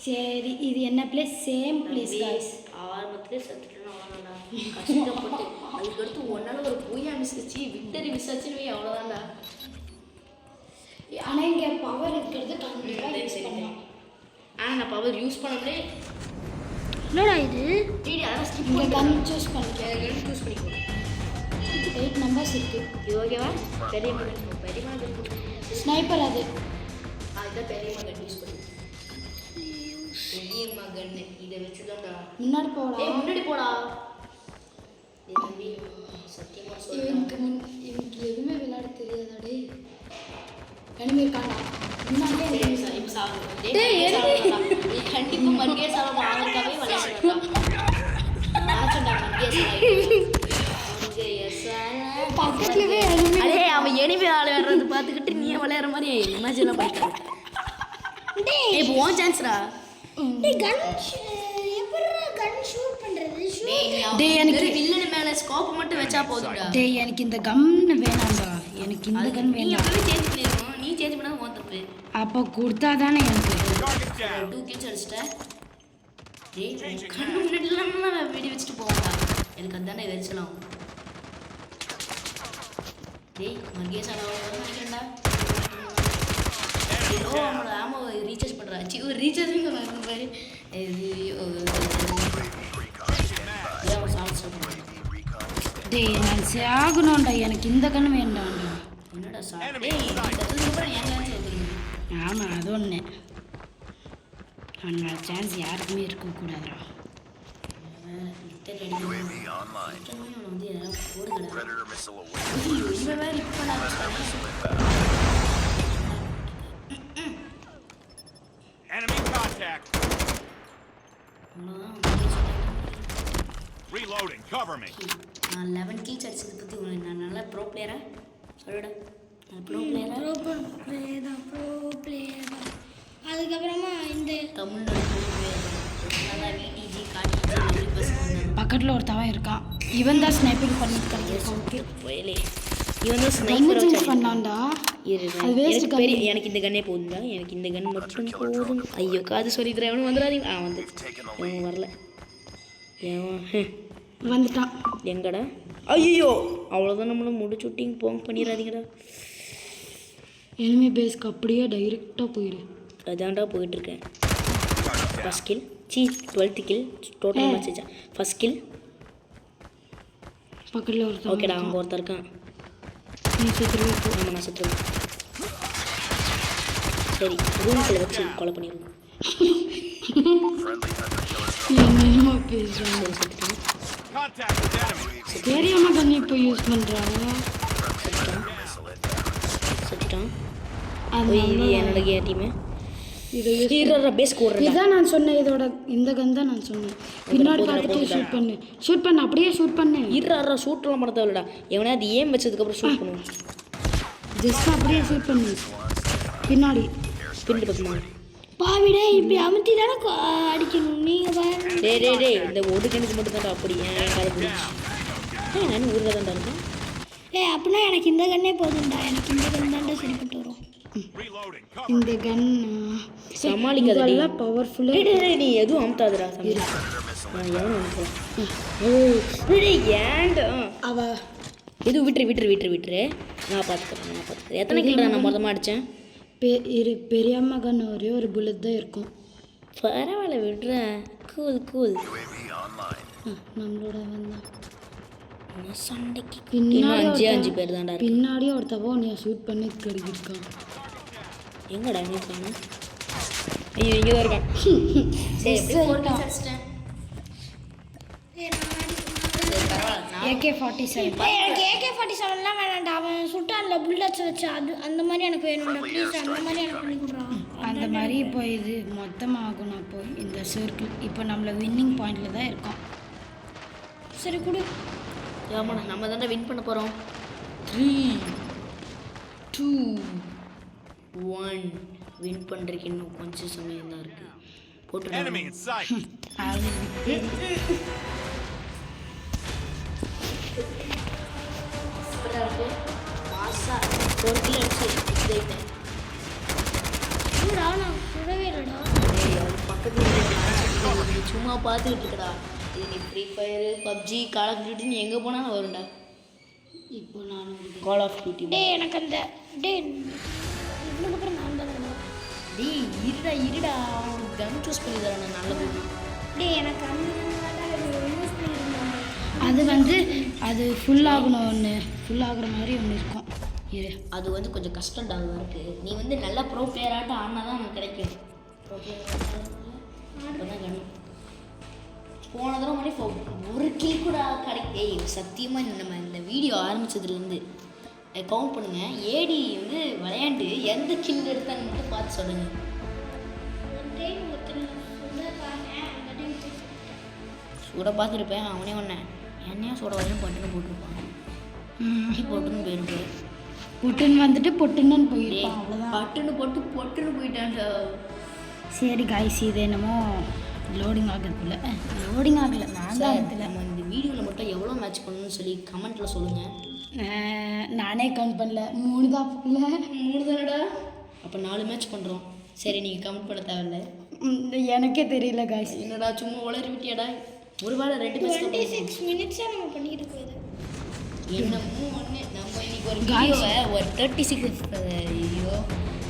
சரி இது என்ன பிளேஸ்? Same place guys. ஆரம்பத்திலே சத்துட்டேன்னு அவ்வளோதான்டா கஷ்டப்பட்டு அதுக்கடுத்து ஒன்னால ஒரு பூயா மிஸ் ஆச்சு விக்டரி மிஸ் ஆச்சுன்னு வை அவ்வளோதான்டா ஆனால் இங்கே பவர் இருக்கிறது கண்டிப்பாக யூஸ் பண்ணலாம். ஆனால் நான் பவர் யூஸ் பண்ணவே என்னடா இது ஏடி அதெல்லாம் ஸ்கிப் இங்கே பண்ணி கன் சூஸ் பண்ணிக்கலாம். கன் சூஸ் பண்ணிக்கோ 8 நம்பர்ஸ் இருக்கு. இது ஓகேவா பெரிய மகன் பெரிய மகன் ஸ்னைப்பர் அது. அதுதான் பெரிய மகன் யூஸ் பண்ணி பெரிய மகன் இதை வச்சுதான்டா முன்னாடி போகலாம். முன்னாடி போடா ஏய் தம்பி சத்தியமா சொல்றேன் இவனுக்கு எதுவுமே விளையாட தெரியாதாடே. எனிமே இருக்காண்டா முன்னாடியே சரி சார் இப்போ சாப்பிடு நீ கண்டிப்பா மர்கே சாப்பிட ஆகிறதுக்காகவே விளையாடுறா நினச்சோண்டா மர்கே சாப்பிட பக்கத்துலவே அடே அவன் எனிமே விளையாடுறது பார்த்துக்கிட்டு நீ விளையாடுற மாதிரி இமேஜின்லாம் பண்ணிட்டான் இப்போ உன் சான்ஸ்ரா டேய் கன் எப்பறா கன் ஷூட் பண்றது டேய் எனக்கு வில்லன் மேல ஸ்கோப் மட்டும் வச்சா போதும்டா டேய் எனக்கு இந்த கன் வேணாம்டா. எனக்கு இந்த கன் நீ வேணாம். எப்பவே சேஞ்ச் பண்ணிரணும் நீ சேஞ்ச் பண்ணா உன் தப்பு அப்போ கொடுத்தா தானே எனக்கு. 2 கில்ஸ் அடிச்சிட்ட டேய் உன் கண்ணு முன்னாடிலாம் நான் வெடி வச்சுட்டு போவேன்டா எனக்கு அதானே வெறிச்சலாம் டேய் மர்கேஸ் அவ்வளோ நினைக்கிறேன்டா ஓ அவனோட ஆமா ரீசார்ஜ் பண்ணுறா சி ஒரு ரீசார்ஜிங் பண்ணுறாங்க பாரு அவன் சாப்பிட்டு டேய் நான் சாகணும்டா. எனக்கு இந்த கன் வேண்டாம்டா. என்னடா சாப்பிட்டு அதுக்கப்புறம் என் சான்ஸ் வந்துருங்க ஆமாம் அது ஒன்று. அவனோட சான்ஸ் யாருக்குமே இருக்கக்கூடாதுடா. வந்து எதாவது போடுங்கடா இவன் வேறு இப்போ நான் Enemy contact. Reloading. Cover me. நான் 11 கில்ஸ் அடிச்சது பற்றி உனக்கு நான் நல்லா ப்ரோ பிளேயரா சொல்லுடா நான் ப்ரோ பிளேயரா ப்ரோ பிளேயர் அதுக்கப்புறமா இந்த தமிழ்நாடு ப்ரோ பிளேயர் நல்லா விடிஜி காட்டி பஸ் பக்கத்தில் ஒருத்தவன் இருக்கான். இவன் தான் ஸ்னைப்பிங் பண்ணிட்டு கிடைக்கும். போயலே இவன் தான் கண்ணு ஸ்னைப்பர் சேஞ்ச் பண்ணான்டா. அது waste எனக்கு பெரிய எனக்கு இந்த கன்னே போதும்டா எனக்கு இந்த கன் மட்டும் போதும் ஐயோ காது சொல்லிடுறேன் எவனும் வந்துடாதீங்க வந்து இவன் வரல ஏன் வந்துட்டான். எங்கடா ஐயோ அவ்வளோதான் நம்மளை முடிச்சு விட்டிங்க போங்க பண்ணிடாதீங்கடா எனிமி பேஸ்க்கு அப்படியே டைரெக்டாக போயிடு. அதான்டா போயிட்டுருக்கேன் first kill 12th kill total match first kill பக்கத்தில் ஒருத்தவன் ஓகேடா அங்கே ஒருத்தர் இருக்கான் நீ சுற்றுலா ஆமாம் நான் சுற்றுவேன் சரி ரூம்குள்ளே வச்சு கொலை பண்ணிடுவோம் என்னமா பேசுகிறாங்க. செத்துட்டான் Contact with enemy. தெரியாம கண்ணு இப்போ யூஸ் பண்ணுறாங்க. செத்துட்டான் அது இது என்னோட டீமு இதை பேஸ்க்கு ஓடுறா இதான் நான் சொன்னேன். இதோட இந்த கன் தான் நான் சொன்னேன். பின்னாடி பார்த்துட்டு ஷூட் பண்ணு அப்படியே ஷூட் பண்ணு. இருறா ஷூட்லாம் பண்ண தேவையில்லடா எவனா அது ஏம் வச்சதுக்கப்புறம் ஷூட் பண்ணுவோம் ஜஸ்ட் அப்படியே ஷூட் பண்ணு பின்னாடி. பின்னாடி பக்கமா பாவிடே இப்படி அமுத்தி தானே அடிக்கணும் நீங்கள் பாருங்க டேய் இந்த ஒரு கணக்கு மட்டும் தான்டா அப்படி ஏன் காலை பிடிச்சி நானும் ஊரில் தான்டா இருக்கேன் அப்படின்னா எனக்கு இந்த கண்ணே போதும்டா எனக்கு இந்த கண் தான்டா சரிப்பட்டு வரும் Reloading. Cover. இந்த கன் சமாளிக்காதடி இதெல்லாம் பவர்ஃபுல்லாக. டேய் நீ எதுவும் அமுத்தாதுடா தம்பி நான் எவனும் அமுத்துறேன் ஏன்டா அவ எதுவும் விட்டுரு நான் பார்த்துக்கிறேன் எத்தனை கிலோ நான் மொத்தமாக அடித்தேன் பெரியம்மா கன் ஒரே ஒரு புல்லட் தான் இருக்கும். பரவாயில்ல விடுறேன் கூல் நம்மளோட வந்தான் சண்டைக்கு பின்னாடி இன்னும் 5 பேர் தான்டா இருக்கு. பின்னாடியே ஒருத்தவோ நீ ஷூட் பண்ணி கடிக்கிருக்கான். எங்கடா நீ காண ஐயோ இங்கே தான் இருக்கான் சரி AK-47 எனக்கு AK-47லாம் வேணாம்டா அவன் சுட்டான்ல புல்லட்ஸ் வச்சு அது அந்த மாதிரி எனக்கு வேணும்டா ப்ளீஸ் அந்த மாதிரி எனக்கு பண்ணி கொடுறான் அந்த இந்த மாதிரி இப்போ இது மொத்தமாகணும். அப்போ இந்த சர்க்கிள் இப்போ நம்மள வின்னிங் பாயிண்டில் தான் இருக்கோம். சரி கொடு. ஆமாண்ணா நம்ம தானே வின் பண்ண போகிறோம். 3 2 1 வின் பண்ணுறதுக்கு இன்னும் கொஞ்சம் சமயம் தான் இருக்குது. Enemy in sight. சூப்பராக இருக்குது. மாசாக ஒரு கிலோ அடிச்சு இதாயிட்டேன். நான் சுடவே இல்லைடா. பக்கத்தில் சும்மா பார்த்துக்கிட்டு இருக்கடா. இது நீ free fire PUBG call of டியூட்டின்னு எங்கே போனாலும் வரும்டா. இப்போ நான் கால் ஆஃப் டியூட்டி டேய் எனக்கு அந்த டேய் இதுக்கப்புறம் நான் தான் வரணும். டேய் இருடா கன் சூஸ் பண்ணி தரேன் நல்லது. டேய் எனக்கு அந்த யூஸ் பண்ணிருந்தேன். அது வந்து அது ஃபுல் ஆகணும். ஒன்று ஃபுல் ஆகுற மாதிரி ஒன்று இருக்கும். இரு அது வந்து கொஞ்சம் கஷ்டம்டா இருக்குது. நீ வந்து நல்லா ப்ரோ பிளேயராட்டம் ஆனால் தான் எனக்கு கிடைக்கும். ப்ரோ பிளேயர் தான் கண்ணு போன தடவை மாதிரி ஒரு கில் கூட கிடைக்கும். சத்தியமாக நம்ம இந்த வீடியோ ஆரம்பித்ததுலேருந்து கவுண்ட் பண்ணுங்கள். ஏடி வந்து விளையாண்டு எந்த கில் எடுத்தான்னு மட்டும் பார்த்து சொல்லுங்கள். சூட பார்த்துருப்பேன். அவனே ஒன்று என்னையா சூட வரையும் பட்டுன்னு போட்டிருப்பான். போட்டுன்னு போயிருப்பேன். பொட்டுன்னு வந்துட்டு பொட்டுன்னு போயிருப்பான். அவ்வளோதான். பட்டுன்னு போயிட்டான்டா. சரி காய்ஸ், இது என்னமோ லோடிங் ஆகிறதுல லோடிங் ஆகலை. நான் தான் இடத்துல நம்ம இந்த வீடியோவில் மட்டும் எவ்வளோ மேட்ச் பண்ணணும்னு சொல்லி கமெண்ட்டில் சொல்லுங்கள். நானே கவுண்ட் பண்ணல. 3 தான் இல்லை 3 தானடா. அப்போ 4 மேட்ச் பண்ணுறோம். சரி நீங்கள் கமெண்ட் பண்ண தேவையில்ல. எனக்கே தெரியல காய்ஸ். என்னடா சும்மா உளறி விட்டியாடா. ஒரு வேளை 2 மேட்ச் 26 மினிட்ஸாக நம்ம பண்ணிட்டு போகுது. என்னமோ ஒன்று நம்ம இன்னைக்கு ஒரு வீடியோவை ஒரு 36 ஐயோ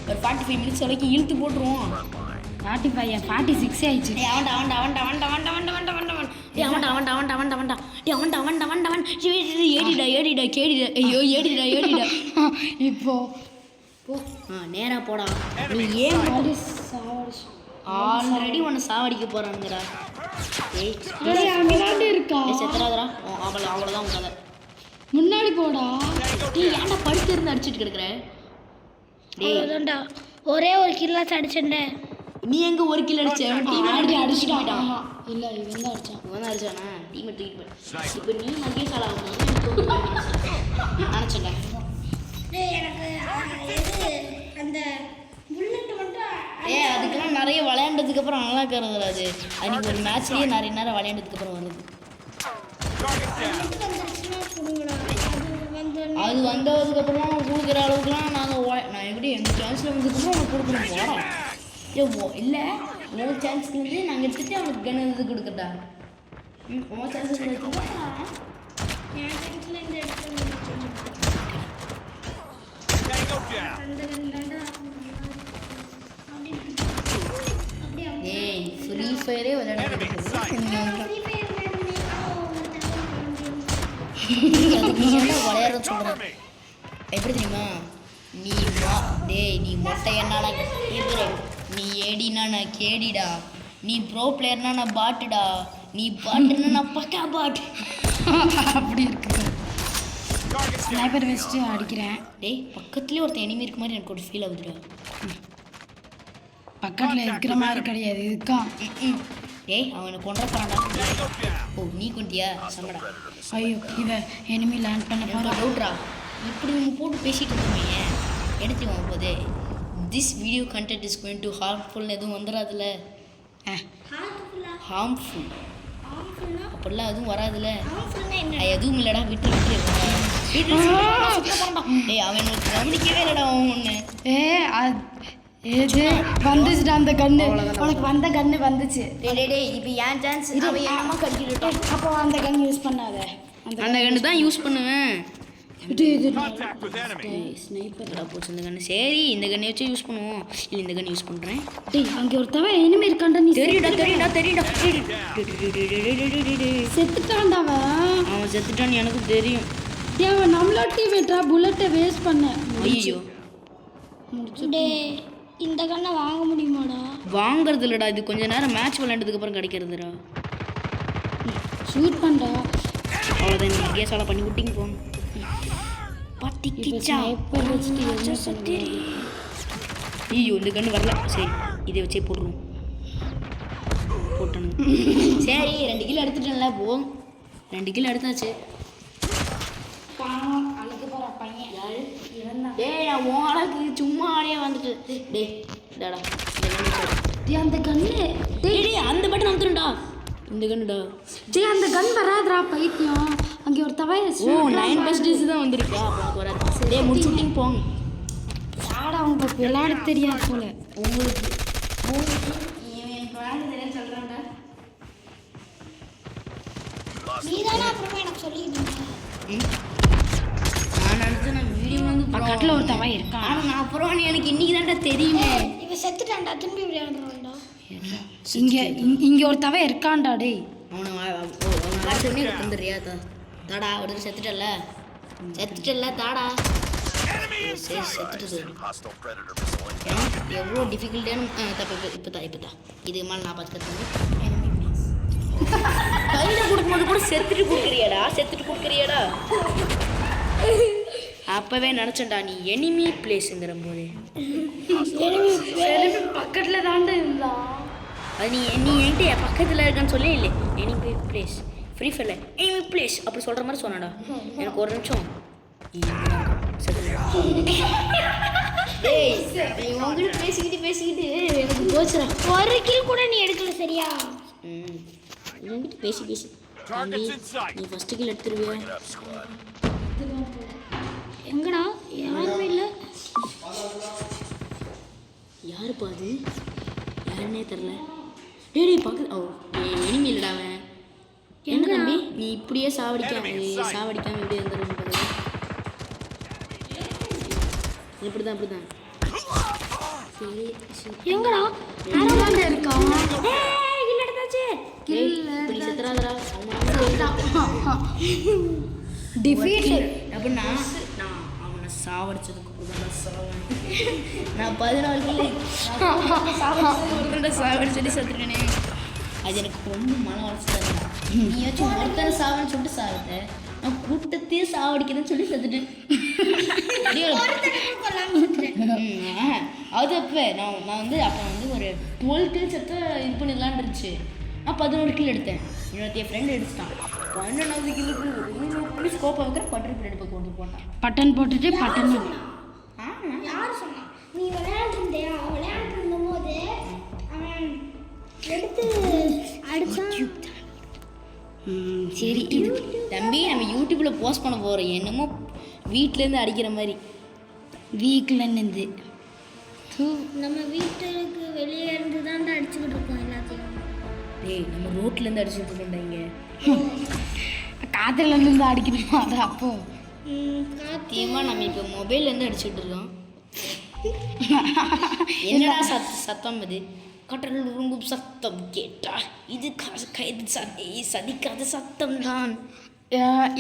ஒரு 45 மினிட்ஸ் வரைக்கும் இழுத்து போட்டுருவோம். 46 ஆயிடுச்சு. இப்போ நேரா போடா. நீ ஏன் ஆல்ரெடி உன்னை சாவடிக்க போறானுங்கடா. இருக்கா செத்துறாதரா. அவ்வளோதான் உன் கதை. முன்னாடி போடா. நீ ஏன்டா படுத்து இருந்து அடிச்சுட்டு கிடக்குற? அவ்வளோதான்டா. ஒரே ஒரு கில்லாச்சு அடிச்சேன்டே. நீ எங்க ஒரு கில் அடிச்ச? டீம் ஆல்ரெடி அடிச்சுட்டு அடிச்சிட்டான். போயிட்டான். இல்லை இவன் தான் அடிச்சான். இவன் தான் அடிச்சானா? டீம் தூக்கிட்டு போய் இப்போ நீ மதிய கால ஆகும் நினச்சேன்டா. டேய் எனக்கு எது அந்த புல்லட் மட்டும் அதுக்கெல்லாம் நிறைய விளையாண்டதுக்கு அப்புறம் நல்லா இருக்கிறது. அது அன்னைக்கு ஒரு மேட்ச்லயே நிறைய நேரம் விளையாண்டதுக்கு அப்புறம் வருது. வந்துருச்சுன்னா கொடுங்கடா. அது வந்ததுக்கு அப்புறம் கொடுக்குற அளவுக்குலாம் நான் எப்படி எங்கள் சான்ஸில் வந்ததுக்கப்புறம் உனக்கு கொடுக்கணும் போகிறேன். இல்லை உன் சான்ஸ்க்கு வந்து நாங்கள் எடுத்துகிட்டு அவனுக்கு கன் இது கொடுக்குறதா. உன் சான்ஸ் என் சான்ஸில் இந்த இடத்துல Tango down. அந்த ரெண்டாண்டா ஏய் ஃப்ரீ ஃபயரே விளையாடுறது விளையாடுறது சொல்கிறேன். எப்படி தெரியுமா? நீ மொட்டை என்னால நீ ஏடினா நான் கேடிடா. நீ ப்ரோ பிளேயர்னா நான் பாட்டுடா. நீ பாட்டுன்னா நான் பக்கா பாட்டு. அப்படி இருக்கு. ஸ்னைப்பர் வச்சுட்டு அடிக்கிறேன். டேய் பக்கத்துலேயே ஒருத்தன் எனிமி இருக்க மாதிரி எனக்கு ஒரு ஃபீல் ஆகுதுடா. பக்கத்தில் இருக்கிற மாதிரி கிடையாது இதுக்கான். டேய் அவனை கொண்ட போறான்டா. ஓ நீ கொண்டியா? சமடா. ஐயோ இவன் எனிமி லேண்ட் பண்ண போகிறா. டவுட்ரா இப்படி நம்ம போட்டு பேசிட்டு இருக்கோமே எடுத்து வாங்க போதே. This video content is going to ஹார்ம்ஃபுல்னு எதுவும் வந்துடாதுல்ல? ஹார்ம்ஃபுல் அப்படிலாம் எதுவும் வராதுல்ல? எதுவும் இல்லைடா. விட்டு டேய் அவன் கவனிக்கவே இல்லைடா. அவன் ஒன்று ஏது வந்துச்சுடா அந்த கண்ணு. உனக்கு வந்த கண்ணு வந்துச்சு. டேய் இப்போ ஏன் சான்ஸ் அவன் என்னமா கடிக்கிட்டோம். அப்போ அந்த கன் யூஸ் பண்ணாத. அந்த கன்று தான் யூஸ் பண்ணுவேன். Contact with enemy. ஸ்னைப்பர் போச்சு இந்த கன்று. சரி இந்த கண்ணை வச்சு யூஸ் பண்ணுவோம். இல்லை இந்த கன்று யூஸ் பண்ணுறேன். டேய் அங்கே ஒருத்தவன் எனிமி இருக்கான்டா. நீ தெரியுடா. செத்துட்டான்டா அவன். அவன் செத்துட்டான்னு எனக்கு தெரியும். டேய் அவன் நம்மளோட டீம்மேட்டா. புல்லட்டை வேஸ்ட் பண்ண. ஐயோ டேய் இந்த கண்ணை வாங்க முடியுமாடா? வாங்குறது இல்லைடா. இது கொஞ்ச நேரம் மேட்ச் விளையாண்டதுக்கு அப்புறம் கிடைக்கிறதுடா. ஷூட் பண்ணுறா. அவ்வளோதான். நீங்கள் கேஸால் பண்ணி விட்டிங்க போங்க. பட்டி கிச்சா ஸ்னைப்பர் வச்சுட்டு ஐயோ இந்த கன்று வரல. சரி இதை வச்சே போட்டுருவோம். போட்டணும். சரி 2 கிலோ எடுத்துட்டேன்ல போ. 2 கிலோ எடுத்தாச்சு. பாவம் அழுக போகிற பையன் யாரு? இவன் தான். டேய் நான் உன் அளவுக்கு சும்மா ஆடியே வந்துட்டு. டேய் இதாடா. டேய் அந்த கண்ணு டேய் அந்த பட்டன் அமுத்துறடா. இந்த கண்ணுடா. டேய் அந்த கன் வராதுடா பைத்தியம். அங்கே ஒரு தவைய ஓ 9% தான் வந்திருக்கா. அப்போ வராது. டேய் முடிச்சுட்டிங் போங்க. யாடா உங்களுக்கு விளையாட தெரியாது போல. உங்களுக்கு இவன் விளையாட தெரியாது சொல்கிறான்டா. நீ தானே அப்புறமா எனக்கு சொல்லிக்கிட்டு இருந்த. நான் நினச்சேன் நான் வீடியோ வந்து பக்கத்தில் ஒரு தவை இருக்கான். ஆனால் நான் அப்புறம் எனக்கு இன்னைக்கு தான்டா தெரியுமே. இவன் செத்துட்டான்டா, திரும்பி விளையாடுறான்டா. இங்கே ஒரு தவை இருக்கான்டா டேய். அவனை வாட்ஸ்அப்னே தந்துடுறியா? தாடா ஒரு செத்துட்டல தாடா. சரி செத்துட்டு எவ்வளோ டிஃபிகல்ட்டான இப்போ இது மேலே நான் பார்த்து கற்றுக்கணும். கையில் கொடுக்கும்போது கூட செத்துட்டு கொடுக்குறியாடா. அப்போவே நினச்சேன்டா நீ எனிமி பிளேஸுங்கிற போது. பக்கத்தில் தாண்டா இருந்தா. அது நீ என்கிட்ட பக்கத்தில் இருக்கான்னு சொல்லி இல்லை. எனிமி பிளேஸ் ஃப்ரீ ஃபயரில் எனிமி பிளேஸ் அப்படி சொல்கிற மாதிரி சொன்னாடா. எனக்கு ஒரு நிமிஷம் உங்ககிட்ட பேசிக்கிட்டு எனக்கு போச்சுடா. 1 கில் கூட நீ எடுக்கல சரியா? உங்ககிட்ட பேசி தம்பி, நீ ஃபஸ்ட்டு கில் எடுத்துருவியா? எங்கடா யாருமே இல்லை. யாருப்பா அது? யாருன்னே தெரில. டேய் பக்கத்து எனிமி இல்லைடா அவன். என்ன தம்பி நீ இப்படியே சாவடிக்காம இப்படியே இருந்துருன்னு இப்படிதான். சரி எங்கடா யாராவது இருக்கான். கில் எடுத்தாச்சு. இப்படி செத்துறாதடா. டிஃபீட் அப்படின்னா நான் அவனை சாவடிச்சதுக்கு நான் 14 சாவடிச்சு செத்துட்டேனே. அது எனக்கு ரொம்ப மன உடச்சதா. நீயாச்சும் ஒருத்தனை சாவன்னு சொல்லிட்டு சாவிட்ட, நான் கூட்டத்தையே சாவடிக்கிறேன்னு சொல்லி செத்துட்டேன். அது அப்போ நான் வந்து அப்போ வந்து ஒரு 12 கில் செத்த இது பண்ணிடலான்னு இருந்துச்சு. நான் 11 கில் எடுத்தேன். என்னோட ஃப்ரெண்ட் எடுத்துட்டான். 12வது கில்லுக்கு ஸ்கோப் வைக்கிற பட்டர் பிளேட் பக்கம் கொண்டு போட்டான். பட்டன் போட்டுட்டு பட்டன் யார் சொன்னா? நீ விளையாண்டுருந்தியா? விளையாண்டு போது அவன் எடுத்து அடிச்சான். சரி இது தம்பி நம்ம யூடியூப்பில் போஸ்ட் பண்ண போகிறோம். என்னமோ வீட்டிலேருந்து அடிக்கிற மாதிரி. வீக்லேருந்து நம்ம வீட்டுக்கு வெளியே இருந்து தான் அடிச்சுக்கிட்டு இருக்கோம் எல்லாத்தையும். டேய் நம்ம ரோட்லேருந்து அடிச்சுட்டு இருக்கோம்டா. இங்கே காற்றுலேருந்து அடிக்கணுமா? அது அப்போ சத்தியமாக நம்ம இப்போ மொபைல்லேருந்து அடிச்சுட்டு இருக்கோம். என்னடா சத்தம் அது? கடல் உருங்கும் சத்தம் கேட்டா இது கைது சதிக்காத சத்தம் தான்.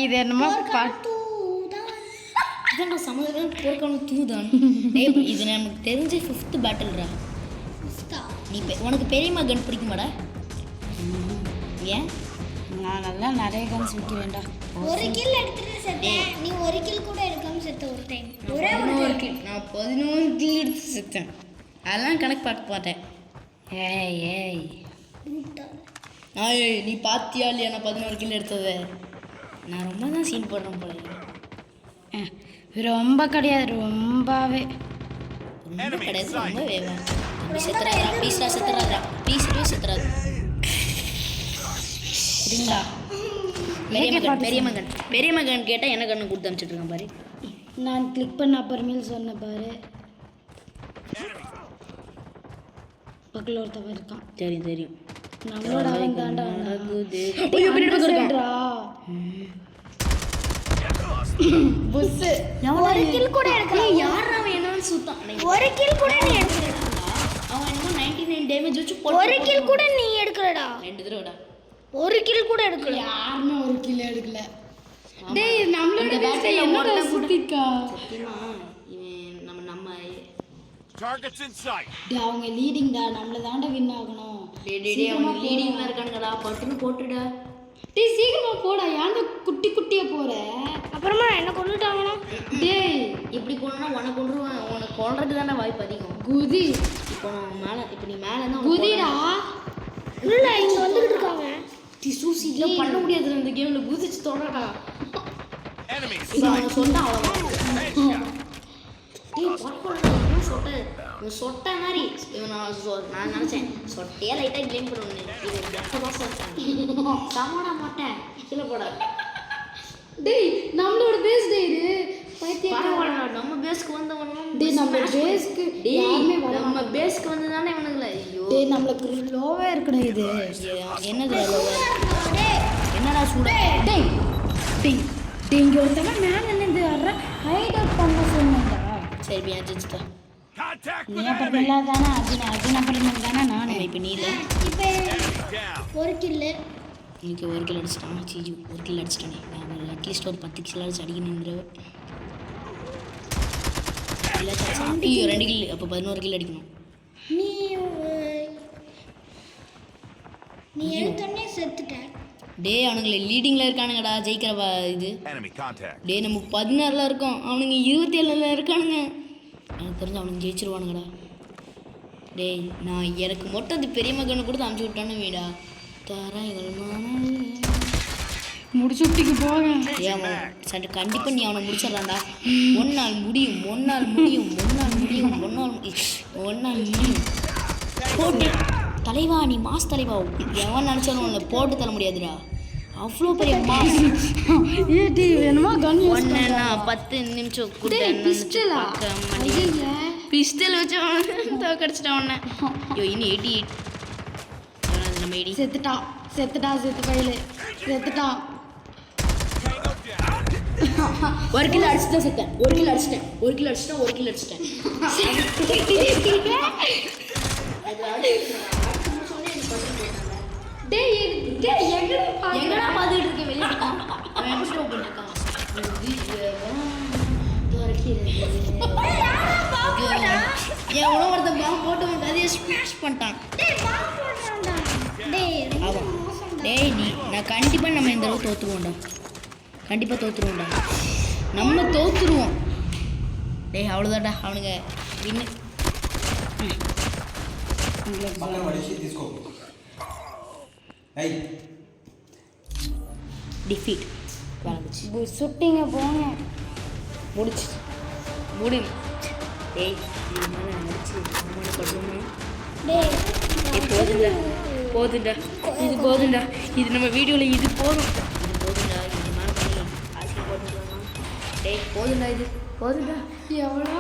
இது என்னமோ இதான்டா சமதம் போர்க்கான தூதான். இது நமக்கு தெரிஞ்ச 5th பேட்டில்ரா. நீ உனக்கு பெரியம்மா கன் பிடிக்குமாடா? ஏன்? நான் நல்லா நிறைய கன்ஸ் விற்க வேண்டாம். 1 கில் எடுத்துட்டு செத்தேன். நீ 1 கில் கூட எடுக்காம செத்த ஒரு டைம். ஒரே ஒரு 11 கில். நான் 11 கில் எடுத்து செத்தேன். அதெல்லாம் கணக்கு பார்க்க மாட்டேன். ஏய் நீ பாத்தியா இல்லையா நான் 11 கில் எடுத்தது? நான் ரொம்ப தான் சீன் போடுறேன் போல. ரொம்ப கிடையாது, ரொம்பவே ரொம்ப கிடையாது, ரொம்ப வேவன். செத்துறாதா ப்ளீஸ்டா, செத்துறாதா ப்ளீஸ் செத்துறாது. சரிங்களா? பெரிய மகன் கேட்டால் என்ன கண்ணு கொடுத்து அனுப்பிச்சிட்ருக்கேன் பாரு. நான் கிளிக் பண்ண அப்புறமேல் சொன்ன பாரு. பக்கத்தில் ஒருத்தவன் இருக்கான். தெரியும் நம்மளோட அவன் தாண்டா. புஸ்ஸு 1 கில் கூட எடுக்கல. யார் அவன் என்னன்னு சுத்தான்? 1 கில் கூட நீ எடுக்கல. அவன் என்னமோ 99 டேமேஜ் வச்சு 1 கில் கூட நீ எடுக்கலடா. 2 தடவைடா. 1 கில் கூட எடுக்கல. யாருமே 1 கில் எடுக்கல. டேய் நம்மளோட பேட்டில் என்னடா சுத்திக்கா? சத்தியமா இவன் நம்ம Targets in sight. டேய் அவங்க லீடிங்டா, நம்மள தாண்டா வின் ஆகணும். டேய் அவன் லீடிங்ல இருக்கானுங்கடா. பட்டுன்னு போட்டுடா. டேய் சீக்கிரமா போடா ஏன்டா குட்டி குட்டியா போற அப்புறமா என்ன கொண்டுட்டாங்கன்னா டேய் இப்படி கொண்டுனா உனக்கு கொண்டுருவேன். உனக்கு கொள்றது தானே வாய்ப்பு அதிகம். குதி இப்போ நான் மேலே இப்போ நீ மேலேன்னா குதிடா இல்லை இங்கே வந்துக்கிட்டு இருக்காங்க. சூசி இதெல்லாம் பண்ண முடியாது இந்த கேமில். குதிச்சு தொடரடா. Enemy in இப்போ sight. அவன் சொன்னா அவ்வளோதான். Headshot. ஏய் பரவாயில்ல சொட்ட இவன் சொட்ட மாதிரி இவன் நான் நினச்சேன் சொட்டையே லைட்டாக க்ளீன் பண்ணுவேன். இது தோசை வச்சாங்க சாமாடா மாட்டேன் கீழே போட. டேய் நம்மளோட பேஸ் டேய் இது பைத்தியக்கார பரவாயில்ல நம்ம பேஸ்க்கு வந்தவனும் டேய் நம்ம பேஸ்க்கு டேய் யாருமே வர நம்ம பேஸ்க்கு வந்து தானே இவனுங்கள. ஐயோ டேய் நம்மளுக்கு லோவா இருக்குடா இது என்னது என்னடா சூட. டேய் டேய் டேய் இங்க ஒருத்தவன் மேல நின்னு அற ஹைட் அப் பண்ண சொன்னடா சரி இப்போ என் ஜெயிச்சுட்டா. Contact நீ with அப்புறம் enemy. இல்லாதானே அது நம்பர் தானே நானு இப்போ நீ இல்லை இப்போ Enemy down. ஒரு கில்லு. இன்னைக்கு ஒரு கிலோ அடிச்சிட்டான். சீஜு ஒரு கிலோ அடிச்சிட்டானே. நான் ஒரு அட்லீஸ்ட் ஒரு 10 கிலோ அடிச்சு அடிக்கணுன்ற. இல்லை 2 கிலோ அப்போ 11 கிலோ அடிக்கணும். நீ நீ எடுத்தோடனே செத்துட்ட. டே அவனுங்களை லீடிங்கில் இருக்கானுங்கடா ஜெயிக்கிற இது. Enemy contact. டே நம்ம 16ல் இருக்கோம் அவனுங்க 27ல் இருக்கானுங்க. எனக்கு தெரிஞ்சு அவனுங்க ஜெயிச்சிருவானுங்கடா. டேய் நான் எனக்கு மட்டும் அந்த பெரிய மகனை கொடுத்து அமுச்சு விட்டானு வீடா தரைகள் முடிச்சுட்டிக்கு போங்க. ஏன் சண்டை கண்டிப்பாக நீ அவனை முடிச்சிடறான்டா. ஒன்னால் முடியும் ஒன்னால் முடியும் ஒன்னால் முடியும் ஒன்னால் முடியும். போட்டு தலைவா நீ மாஸ் தலைவா எவன் நினச்சாலும் உன்னை போட்டு தர முடியாதுடா. அவ்வளோ பெரிய மாஸ். ஏ டேய் வேணுமா கன் யூஸ் ஒன்று நான் 10 நிமிஷம் டேய் பிஸ்டலா ஐயா பிஸ்டல் வச்சு தோக்கடிச்சிட்டான் உன்னை. ஐயோ இன்னும் 88 நம்ம 80 செத்துட்டான் செத்து பையலே செத்துட்டான். Tango down. 1 கிலோ அடிச்சுட்டேன் செத்தேன். 1 கிலோ அடிச்சிட்டேன். டேய் டேய் எங்கடா பார்த்துட்டு இருக்கேன் வெளியே இருக்கான். அவன் எப்படி ஸ்டோப் பண்ணிருக்கான். என் உணவரத்தை பாம்பு போட்டு அவன் கதையை ஸ்மாஷ் பண்ணிட்டான். அவன் டேய் நீ நான் கண்டிப்பாக நம்ம இந்த அளவு தோற்றுருவோம்டா. கண்டிப்பாக தோற்றுருவோம்டா. நம்ம தோற்றுருவோம். டேய் அவ்வளோதான்டா அவனுங்க வின்னு. పక్కన పడేసి తీసుకో అయ్యి டிஃபீட் வந்துச்சு சுட்டிங்க போங்க. முடிச்சு முடியும். டேய் இது மேலே அடிச்சு அம்மாவை பண்ணுமா. டேய் போதுண்டா இது போதுண்டா. இது நம்ம வீடியோவில் இது போதும். இது போதுண்டா. இது மேலே பண்ணி ஆசிரியர் போட்டுக்கலாம். டேய் போதுண்டா இது போதுண்டா. எவ்வளோ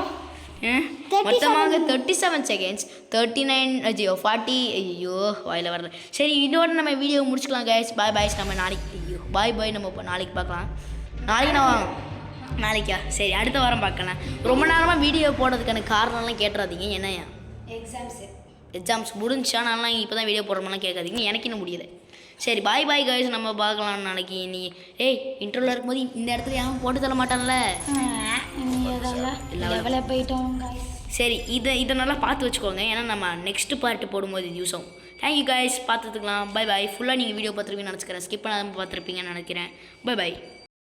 மொத்தமாக 37 செகண்ட்ஸ் 39 ஐயோ 40 ஐயோ வாயில் வரல. சரி இதோட நம்ம வீடியோ முடிச்சுக்கலாம் கைஸ். பாய் பாய்ஸ் நம்ம நாளைக்கு ஐயோ பாய் நம்ம இப்போ நாளைக்கு பார்க்கலாம். நாளைக்கா சரி அடுத்த வாரம் பார்க்கலாம். ரொம்ப நேரமாக வீடியோ போடுறதுக்கான காரணம்லாம் கேட்டுறாதீங்க. என்னையா எக்ஸாம்ஸ் முடிஞ்சா நான்லாம் இப்போ தான் வீடியோ போடுறோம்லாம் கேட்காதீங்க. எனக்கு இன்னும் முடியலை. சரி பாய் பாய் கைஸ் நம்ம பார்க்கலாம் நாளைக்கு. நீ ஏய் இன்டர்வியூவில் இருக்கும்போது இந்த இடத்துல யாரும் போட்டு தர மாட்டான்ல. லெவலில் போயிட்டோம் guys. சரி இதை நல்லா பார்த்து வச்சுக்கோங்க. ஏன்னா நம்ம நெக்ஸ்ட் பார்ட்டு போடும்போது இது யூஸ் ஆகும். தேங்க்யூ கைஸ் பார்த்துக்கலாம். Bye bye. ஃபுல்லாக நீங்கள் வீடியோ பார்த்துருப்பீங்கன்னு நினச்சிக்கிறேன். ஸ்கிப் பண்ணாமல் பார்த்துருப்பீங்கன்னு நினைக்கிறேன். Bye bye.